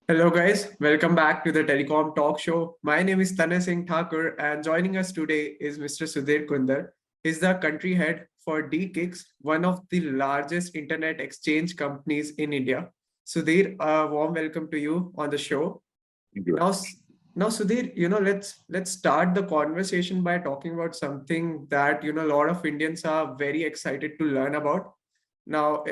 Hello guys, welcome back to the Telecom Talk Show. My name is Tanay Singh Thakur and joining us today is Mr. Sudhir Kunder. He's the country head for De-Cix, one of the largest internet exchange companies in India. Sudhir, a warm welcome to you on the show. Thank you. Now, now Sudhir, let's start the conversation by talking about something that a lot of Indians are very excited to learn about. Now,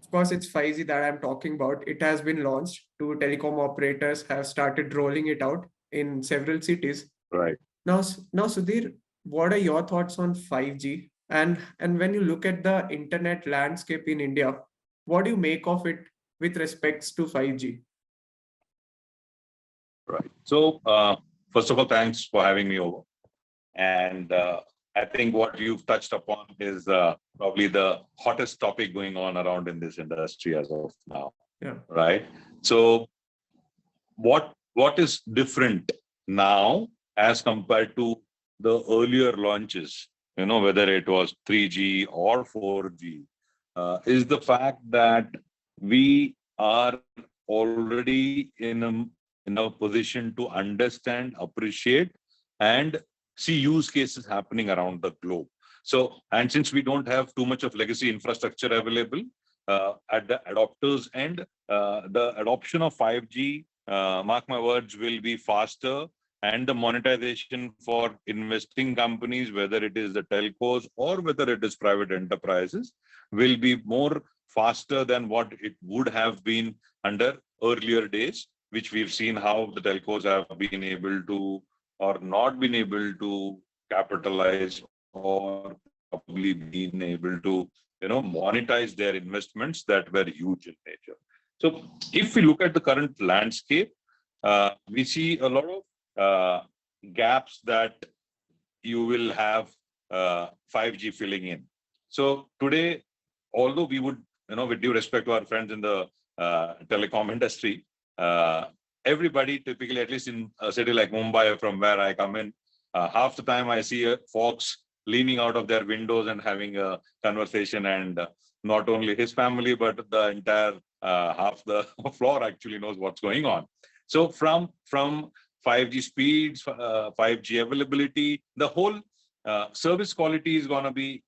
of course, it's 5G that I'm talking about. It has been launched. Two telecom operators have started rolling it out in several cities. Right. Now, Sudhir, what are your thoughts on 5G? And when you look at the internet landscape in India, what do you make of it with respects to 5G? Right. So, first of all, thanks for having me over. And I think what you've touched upon is probably the hottest topic going on around in this industry as of now. Yeah. Right. So, what is different now as compared to the earlier launches? Whether it was 3G or 4G, is the fact that we are already in a position to understand, appreciate, and see use cases happening around the globe. So, and since we don't have too much of legacy infrastructure available at the adopters end, the adoption of 5G, mark my words, will be faster, and the monetization for investing companies, whether it is the telcos or whether it is private enterprises, will be more faster than what it would have been under earlier days, which we've seen how the telcos have been able to or not been able to capitalize or probably been able to monetize their investments that were huge in nature. So if we look at the current landscape, we see a lot of gaps that you will have 5G filling in. So today, although we would, with due respect to our friends in the telecom industry, everybody typically, at least in a city like Mumbai, from where I come in, half the time I see folks leaning out of their windows and having a conversation, and not only his family, but the entire half the floor actually knows what's going on. So from 5G speeds, 5G availability, the whole service quality is going to be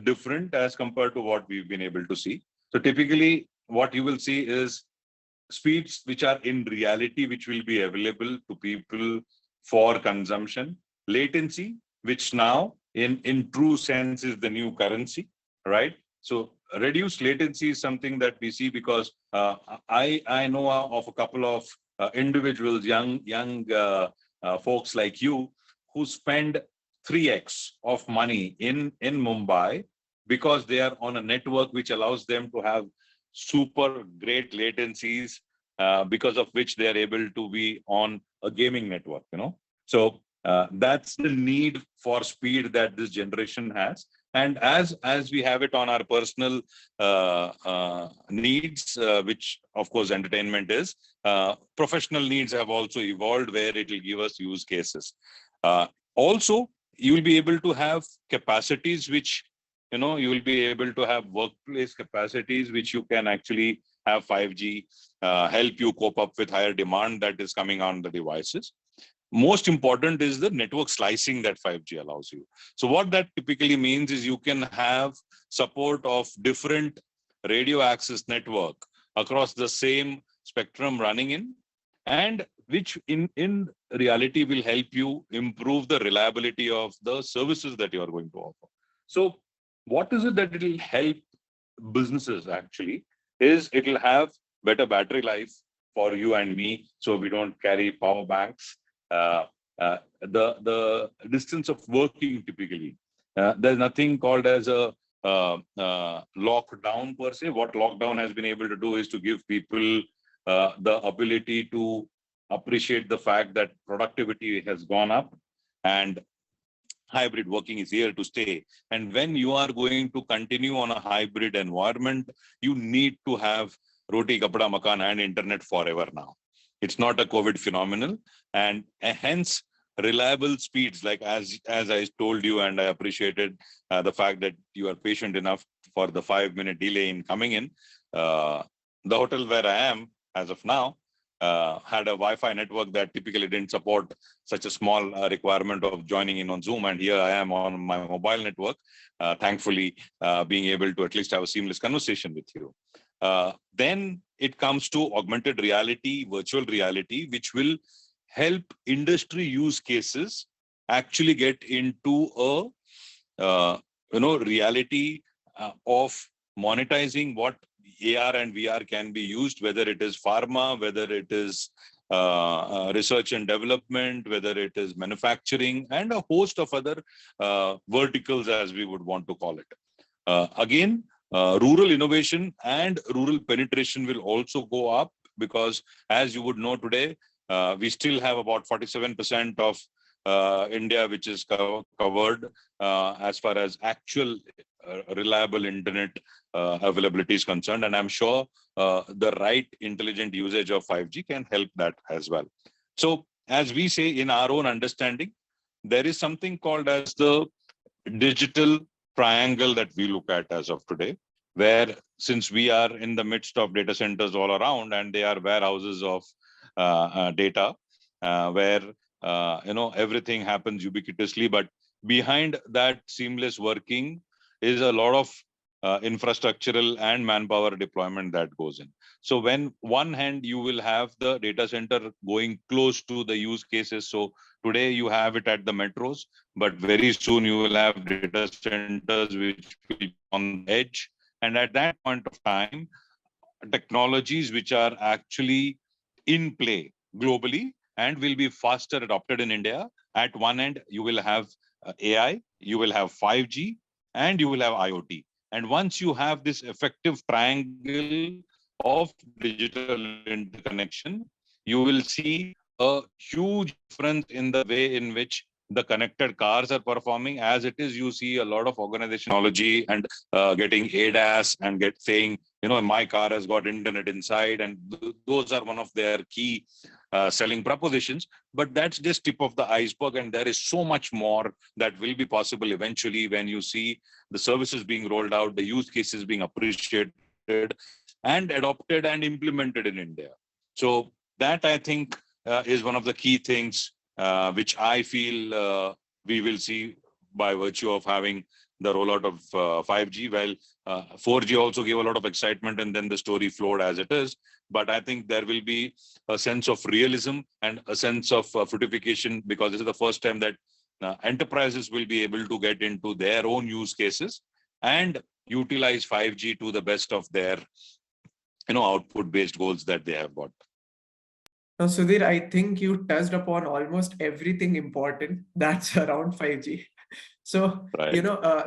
different as compared to what we've been able to see. So typically what you will see is speeds which are in reality, which will be available to people for consumption. Latency, which now in true sense is the new currency, right? So reduced latency is something that we see because I know of a couple of individuals, young folks like you, who spend 3x of money in Mumbai because they are on a network which allows them to have super great latencies, because of which they are able to be on a gaming network. So that's the need for speed that this generation has. And as we have it on our personal needs, which of course entertainment is, professional needs have also evolved where it will give us use cases. Also, you will be able to have capacities which, you will be able to have workplace capacities which you can actually have 5G help you cope up with higher demand that is coming on the devices. Most important is the network slicing that 5G allows you. So what that typically means is you can have support of different radio access network across the same spectrum running in, and which in reality will help you improve the reliability of the services that you are going to offer. So what is it that it will help businesses actually is it will have better battery life for you and me, so we don't carry power banks. The distance of working typically, there's nothing called as a lockdown per se. What lockdown has been able to do is to give people the ability to appreciate the fact that productivity has gone up and hybrid working is here to stay. And when you are going to continue on a hybrid environment, you need to have roti, kapda, makan and internet forever now. It's not a COVID phenomenon, and hence reliable speeds, like as I told you, and I appreciated the fact that you are patient enough for the 5-minute delay in coming in. The hotel where I am as of now, had a Wi-Fi network that typically didn't support such a small requirement of joining in on Zoom. And here I am on my mobile network, thankfully being able to at least have a seamless conversation with you. Then it comes to augmented reality, virtual reality, which will help industry use cases actually get into a reality of monetizing what AR and VR can be used, whether it is pharma, whether it is research and development, whether it is manufacturing, and a host of other verticals, as we would want to call it. Again, rural innovation and rural penetration will also go up because, as you would know today, we still have about 47% of India, which is covered as far as actual reliable internet availability is concerned. And I'm sure the right intelligent usage of 5G can help that as well. So as we say in our own understanding, there is something called as the digital triangle that we look at as of today, where since we are in the midst of data centers all around and they are warehouses of data, where everything happens ubiquitously, but behind that seamless working is a lot of infrastructural and manpower deployment that goes in. So when one hand you will have the data center going close to the use cases. So today you have it at the metros, but very soon you will have data centers which will be on the edge. And at that point of time, technologies which are actually in play globally and will be faster adopted in India. At one end, you will have AI, you will have 5G, and you will have IoT. And once you have this effective triangle of digital interconnection, you will see a huge difference in the way in which the connected cars are performing. As it is, you see a lot of organization technology and getting ADAS and saying, my car has got internet inside, and those are one of their key selling propositions. But that's just tip of the iceberg, and there is so much more that will be possible eventually when you see the services being rolled out, the use cases being appreciated and adopted and implemented in India. So that, I think, is one of the key things which I feel we will see by virtue of having the rollout of 5G. Well, 4G also gave a lot of excitement, and then the story flowed as it is. But I think there will be a sense of realism and a sense of fruitification, because this is the first time that enterprises will be able to get into their own use cases and utilize 5G to the best of their output-based goals that they have got. Now, Sudhir, I think you touched upon almost everything important that's around 5G. So, right.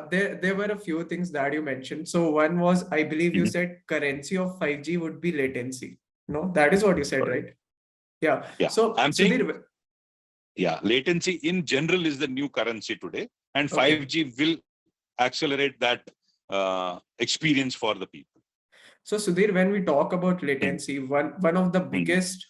There were a few things that you mentioned. So one was, I believe you said currency of 5G would be latency. No, that is what you said, right? Yeah. So I'm Sudhir, saying, latency in general is the new currency today, and 5G will accelerate that experience for the people. So Sudhir, when we talk about latency, one of the biggest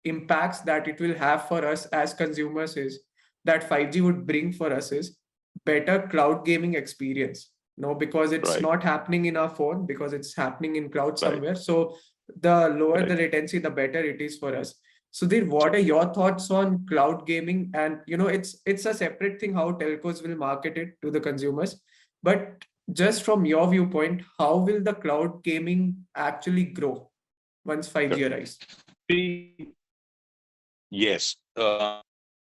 impacts that it will have for us as consumers is that 5G would bring for us is better cloud gaming experience. No, because it's not happening in our phone, because it's happening in cloud somewhere. So the lower the latency, the better it is for us. Sudhir, what are your thoughts on cloud gaming? And it's a separate thing how telcos will market it to the consumers. But just from your viewpoint, how will the cloud gaming actually grow once 5G arrives? Yes.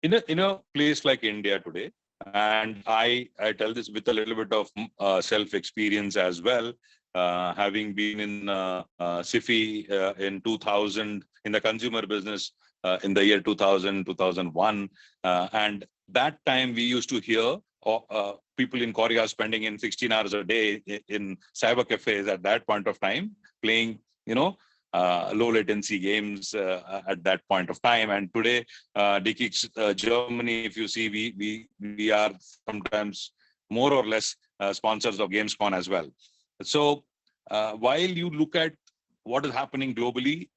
In a place like India today, and I tell this with a little bit of self-experience as well, having been in SIFI in 2000, in the consumer business in the year 2000, 2001. And that time we used to hear people in Korea spending in 16 hours a day in cyber cafes at that point of time, playing, low latency games at that point of time. And today, De-Cix Germany, if you see, we are sometimes more or less sponsors of Gamescom as well. So while you look at what is happening globally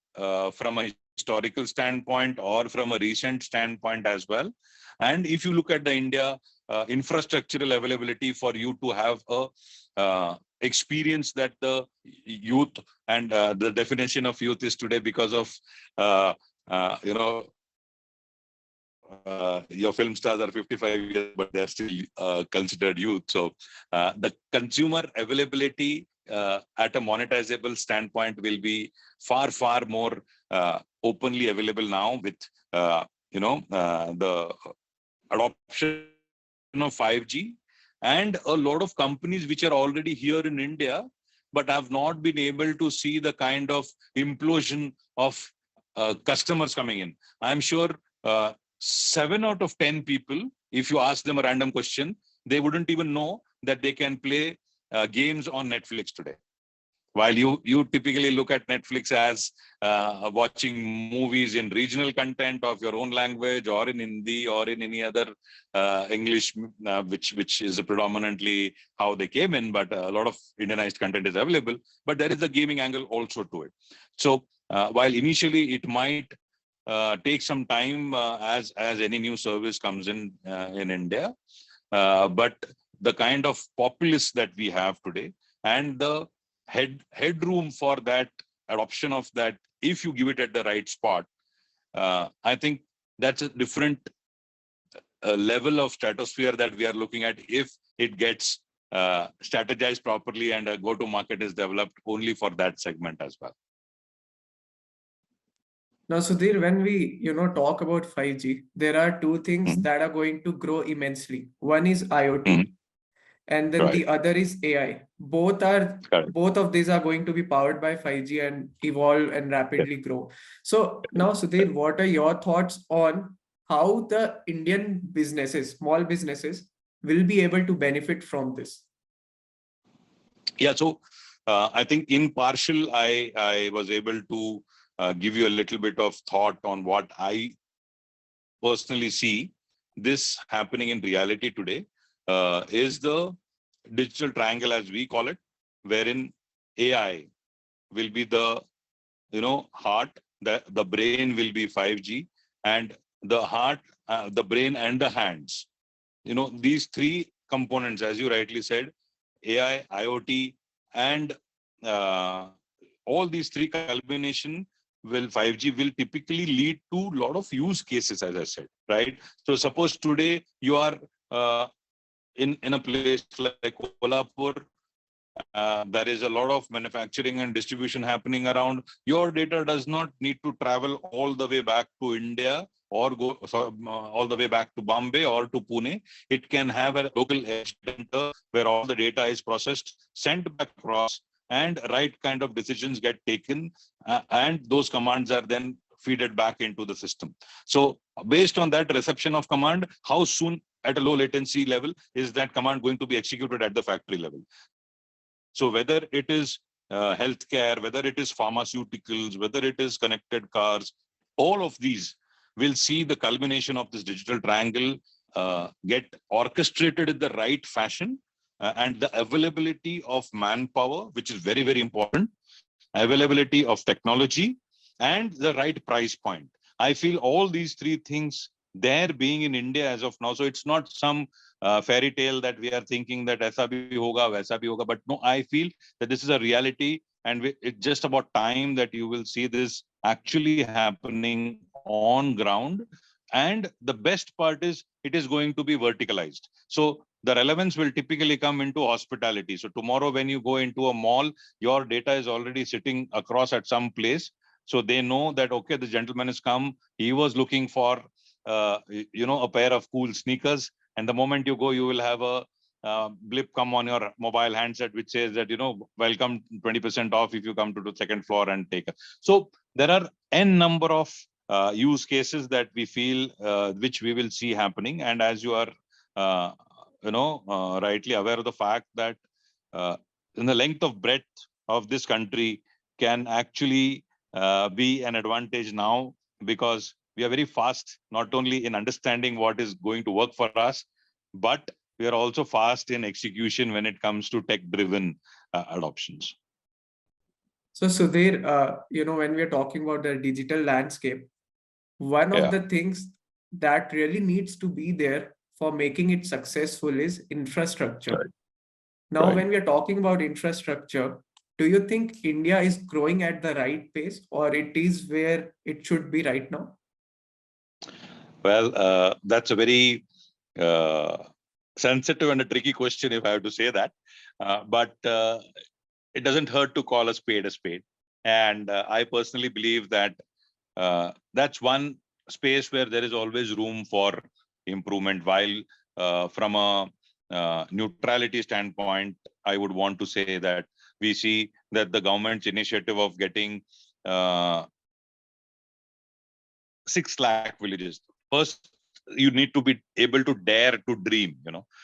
from a historical standpoint or from a recent standpoint as well, and if you look at the India infrastructural availability for you to have a experience that the youth, and the definition of youth is today because of you know, your film stars are 55 years, but they're still considered youth. So the consumer availability at a monetizable standpoint will be far, far more openly available now with, the adoption of 5G and a lot of companies which are already here in India, but have not been able to see the kind of implosion of customers coming in. I'm sure 7 out of 10 people, if you ask them a random question, they wouldn't even know that they can play games on Netflix today. While you typically look at Netflix as watching movies in regional content of your own language or in Hindi or in any other English, which is predominantly how they came in, but a lot of Indianized content is available. But there is a gaming angle also to it. So while initially it might take some time as any new service comes in India, but the kind of populace that we have today and the headroom for that adoption of that, if you give it at the right spot, I think that's a different level of stratosphere that we are looking at if it gets strategized properly and a go-to-market is developed only for that segment as well. Now, Sudhir, when we talk about 5G, there are two things that are going to grow immensely. One is IoT, and then the other is AI. Both of these are going to be powered by 5G and evolve and rapidly grow. So now, Sudhir, what are your thoughts on how the Indian businesses, small businesses, will be able to benefit from this? Yeah, so I think in partial, I was able to give you a little bit of thought on what I personally see this happening in reality today. Is the digital triangle, as we call it, wherein AI will be the heart, the brain will be 5G, and the heart, the brain, and the hands. These three components, as you rightly said, AI, IoT, and all these three culmination will 5G will typically lead to a lot of use cases, as I said, right? So suppose today you are in a place like Kolhapur, there is a lot of manufacturing and distribution happening around. Your data does not need to travel all the way back to India or go all the way back to Bombay or to Pune. It can have a local edge center where all the data is processed, sent back across, and right kind of decisions get taken, and those commands are then feeded back into the system. So based on that reception of command, how soon at a low latency level is that command going to be executed at the factory level? So whether it is healthcare, whether it is pharmaceuticals, whether it is connected cars, all of these will see the culmination of this digital triangle get orchestrated in the right fashion, and the availability of manpower, which is very, very important, availability of technology, and the right price point. I feel all these three things there being in India as of now. So it's not some fairy tale that we are thinking that aisa bhi hoga, vaisa bhi hoga. But no, I feel that this is a reality, and it's just about time that you will see this actually happening on ground. And the best part is it is going to be verticalized. So the relevance will typically come into hospitality. So tomorrow when you go into a mall, your data is already sitting across at some place. So they know that, okay, the gentleman has come. He was looking for, a pair of cool sneakers. And the moment you go, you will have a blip come on your mobile handset, which says that, welcome 20% off if you come to the second floor and take it. So there are n number of use cases that we feel, which we will see happening. And as you are, rightly aware of the fact that in the length of breadth of this country can actually be an advantage now, because we are very fast, not only in understanding what is going to work for us, but we are also fast in execution when it comes to tech-driven adoptions. So Sudhir, when we are talking about the digital landscape, one of the things that really needs to be there for making it successful is infrastructure. Right. Now, when we are talking about infrastructure, do you think India is growing at the right pace, or it is where it should be right now? Well, that's a very uh, sensitive and a tricky question, if I have to say that. But it doesn't hurt to call a spade a spade. And I personally believe that that's one space where there is always room for improvement. While from a neutrality standpoint, I would want to say that we see that the government's initiative of getting 6 lakh villages. First, you need to be able to dare to dream,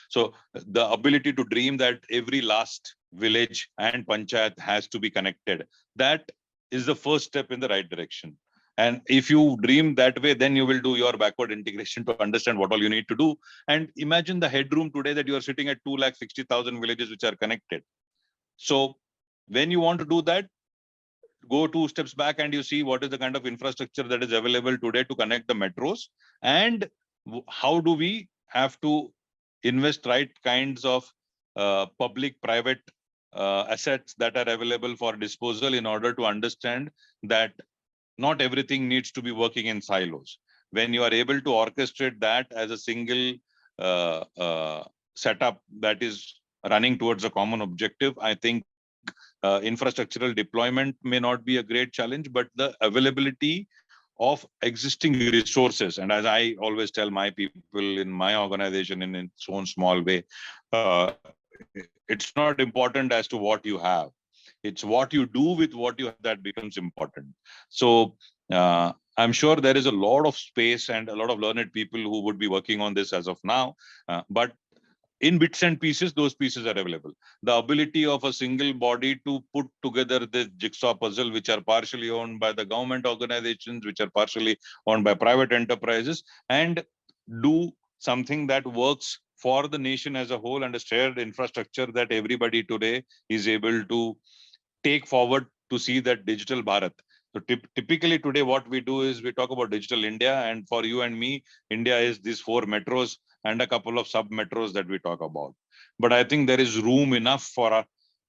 So the ability to dream that every last village and panchayat has to be connected, that is the first step in the right direction. And if you dream that way, then you will do your backward integration to understand what all you need to do. And imagine the headroom today that you are sitting at 2,60,000 villages which are connected. So when you want to do that, go 2 steps back and you see what is the kind of infrastructure that is available today to connect the metros, and how do we have to invest right kinds of public private assets that are available for disposal in order to understand that not everything needs to be working in silos. When you are able to orchestrate that as a single setup that is running towards a common objective, I think infrastructural deployment may not be a great challenge, but the availability of existing resources. And as I always tell my people in my organization in its own small way, it's not important as to what you have. It's what you do with what you have that becomes important. So I'm sure there is a lot of space and a lot of learned people who would be working on this as of now. But in bits and pieces, those pieces are available. The ability of a single body to put together this jigsaw puzzle, which are partially owned by the government organizations, which are partially owned by private enterprises, and do something that works for the nation as a whole, and a shared infrastructure that everybody today is able to take forward to see that digital Bharat. So typically today what we do is we talk about digital India, and for you and me, India is these 4 metros and a couple of sub metros that we talk about. But I think there is room enough for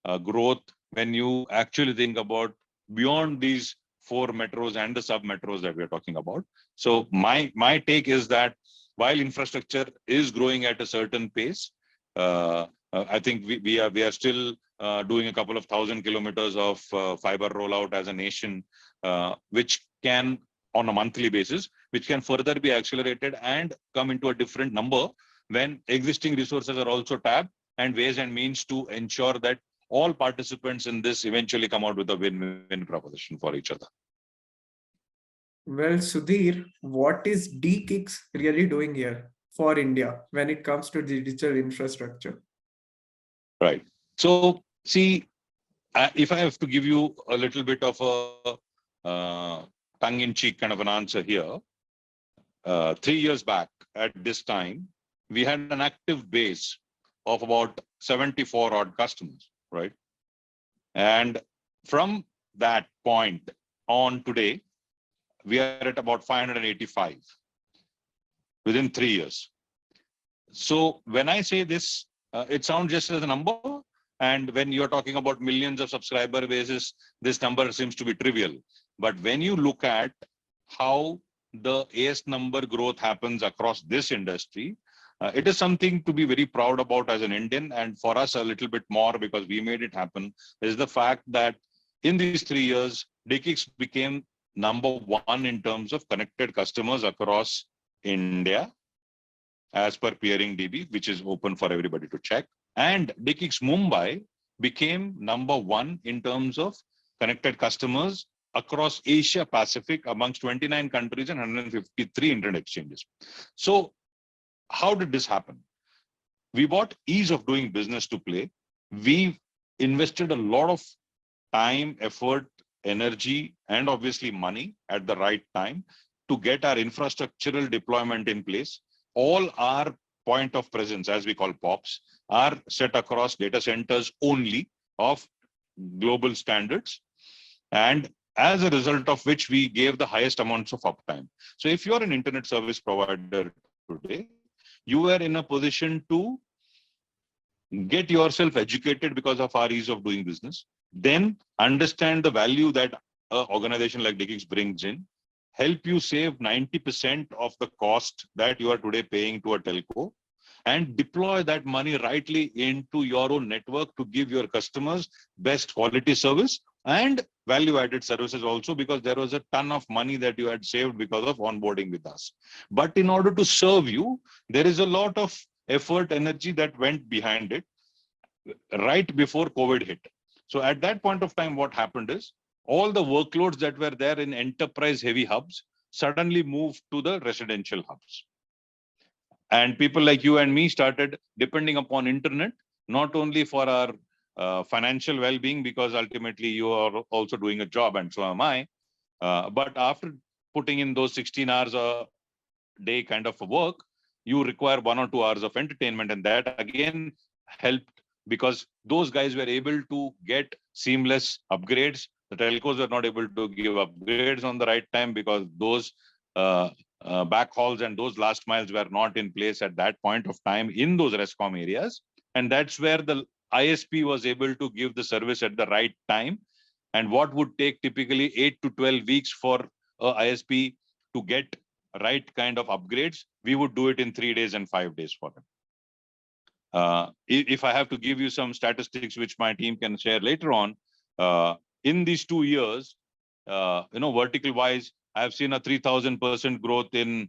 a growth when you actually think about beyond these 4 metros and the sub metros that we're talking about. So my take is that while infrastructure is growing at a certain pace, I think we are still doing a couple of 1,000 kilometers of fiber rollout as a nation, which can, on a monthly basis, which can further be accelerated and come into a different number when existing resources are also tapped, and ways and means to ensure that all participants in this eventually come out with a win-win proposition for each other. Well, Sudhir, what is De-Cix really doing here for India when it comes to digital infrastructure? Right. So, see, if I have to give you a little bit of a tongue-in-cheek kind of an answer here, 3 years back at this time, we had an active base of about 74 odd customers, right? And from that point on today, we are at about 585 within 3 years. So when I say this, it sounds just as a number. And when you're talking about millions of subscriber bases, this number seems to be trivial. But when you look at how the AS number growth happens across this industry, it is something to be very proud about as an Indian. And for us, a little bit more, because we made it happen, is the fact that in these 3 years, De-Cix became number 1 in terms of connected customers across India, as per Peering DB, which is open for everybody to check. And De-Cix Mumbai became number 1 in terms of connected customers across Asia Pacific amongst 29 countries and 153 internet exchanges. So how did this happen? We brought ease of doing business to play. We invested a lot of time, effort, energy, and obviously money at the right time to get our infrastructural deployment in place. All our point of presence, as we call POPs, are set across data centers only of global standards. And as a result of which, we gave the highest amounts of uptime. So if you're an internet service provider today, you are in a position to get yourself educated because of our ease of doing business. then understand the value that an organization like De-Cix brings in, help you save 90% of the cost that you are today paying to a telco, and deploy that money rightly into your own network to give your customers best quality service and value added services also, because there was a ton of money that you had saved because of onboarding with us. But in order to serve you, there is a lot of effort, energy that went behind it right before COVID hit. So at that point of time, what happened is all the workloads that were there in enterprise heavy hubs suddenly moved to the residential hubs. And people like you and me started depending upon internet, not only for our financial well-being, because ultimately you are also doing a job and so am I. But after putting in those 16 hours a day kind of a work, you require 1 or 2 hours of entertainment. And that again helped, because those guys were able to get seamless upgrades. The telcos were not able to give upgrades on the right time because those uh, backhauls and those last miles were not in place at that point of time in those rescom areas. And that's where the ISP was able to give the service at the right time. And what would take typically 8 to 12 weeks for a ISP to get right kind of upgrades, we would do it in 3 days and 5 days for them. If I have to give you some statistics, which my team can share later on, in these 2 years, vertical wise, I've seen a 3,000% growth in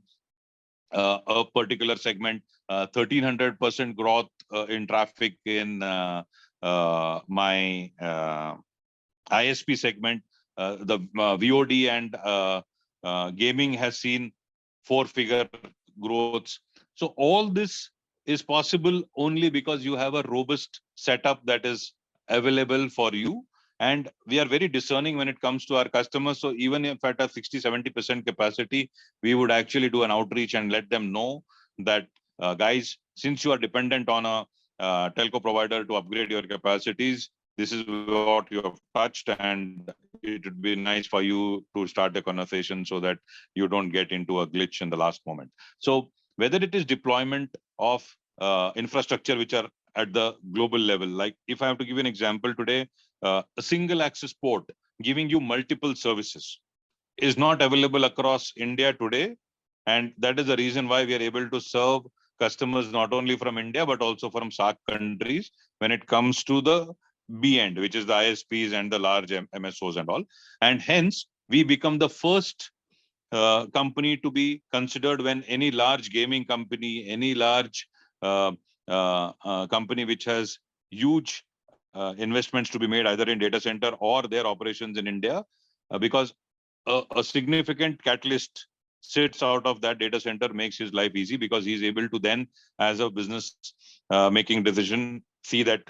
a particular segment, 1,300% growth in traffic in my ISP segment. The VOD and gaming has seen 4-figure growths. So all this is possible only because you have a robust setup that is available for you. And we are very discerning when it comes to our customers. So even if at a 60-70% capacity, we would actually do an outreach and let them know that, guys, since you are dependent on a telco provider to upgrade your capacities, this is what you have touched, and it would be nice for you to start the conversation so that you don't get into a glitch in the last moment. So whether it is deployment of infrastructure which are at the global level, like if I have to give you an example today, a single access port giving you multiple services is not available across India today. And that is the reason why we are able to serve customers not only from India, but also from SAARC countries when it comes to the B end, which is the ISPs and the large MSOs and all. And hence, we become the first company to be considered when any large gaming company, any large company which has huge investments to be made either in data center or their operations in India, because a significant catalyst sits out of that data center, makes his life easy, because he's able to then, as a business making decision, see that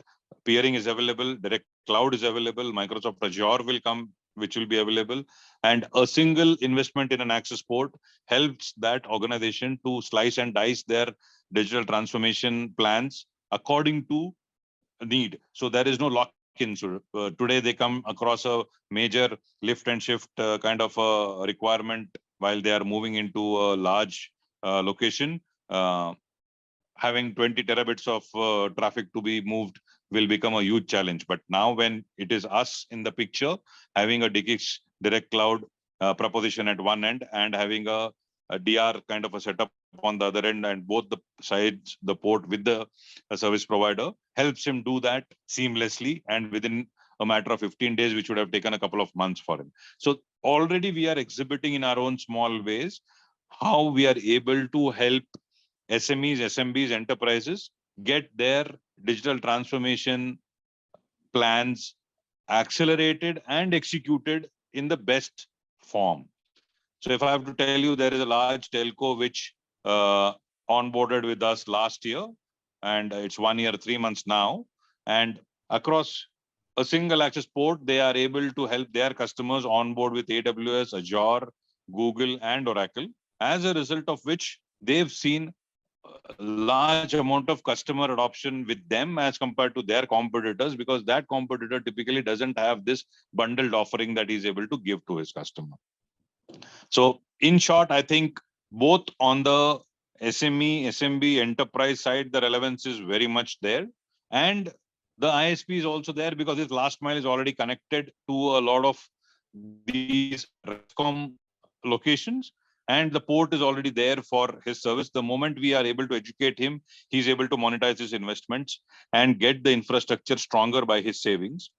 peering is available, direct cloud is available, Microsoft Azure will come, which will be available. And a single investment in an access port helps that organization to slice and dice their digital transformation plans according to need. So there is no lock-in. So today they come across a major lift and shift kind of a requirement while they are moving into a large location. Having 20 terabits of traffic to be moved will become a huge challenge. But now when it is us in the picture, having a De-Cix direct cloud proposition at one end and having a DR kind of a setup on the other end, and both the sides, the port with the service provider, helps him do that seamlessly and within a matter of 15 days, which would have taken a couple of months for him. So already we are exhibiting in our own small ways how we are able to help SMEs, SMBs, enterprises get their digital transformation plans accelerated and executed in the best form. So if I have to tell you, there is a large telco which onboarded with us last year, and it's 1 year, 3 months now. And across a single access port, they are able to help their customers onboard with AWS, Azure, Google, and Oracle, as a result of which they've seen a large amount of customer adoption with them as compared to their competitors, because that competitor typically doesn't have this bundled offering that he's able to give to his customer. So in short, I think both on the SME, SMB enterprise side, the relevance is very much there. And The ISP is also there because his last mile is already connected to a lot of these RESCOM locations, and the port is already there for his service. The moment we are able to educate him, he's able to monetize his investments and get the infrastructure stronger by his savings.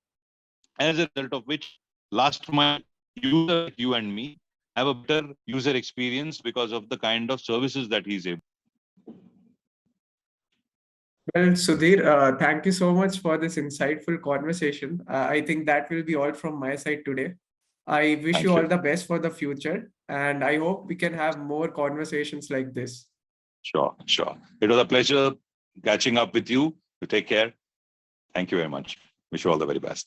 As a result of which, last mile user like you and me have a better user experience because of the kind of services that he's able. Well, Sudhir, thank you so much for this insightful conversation. I think that will be all from my side today. I wish Thank you all you. the best for the future, and I hope we can have more conversations like this. Sure, sure. It was a pleasure catching up with you. You take care. Thank you very much. Wish you all the very best.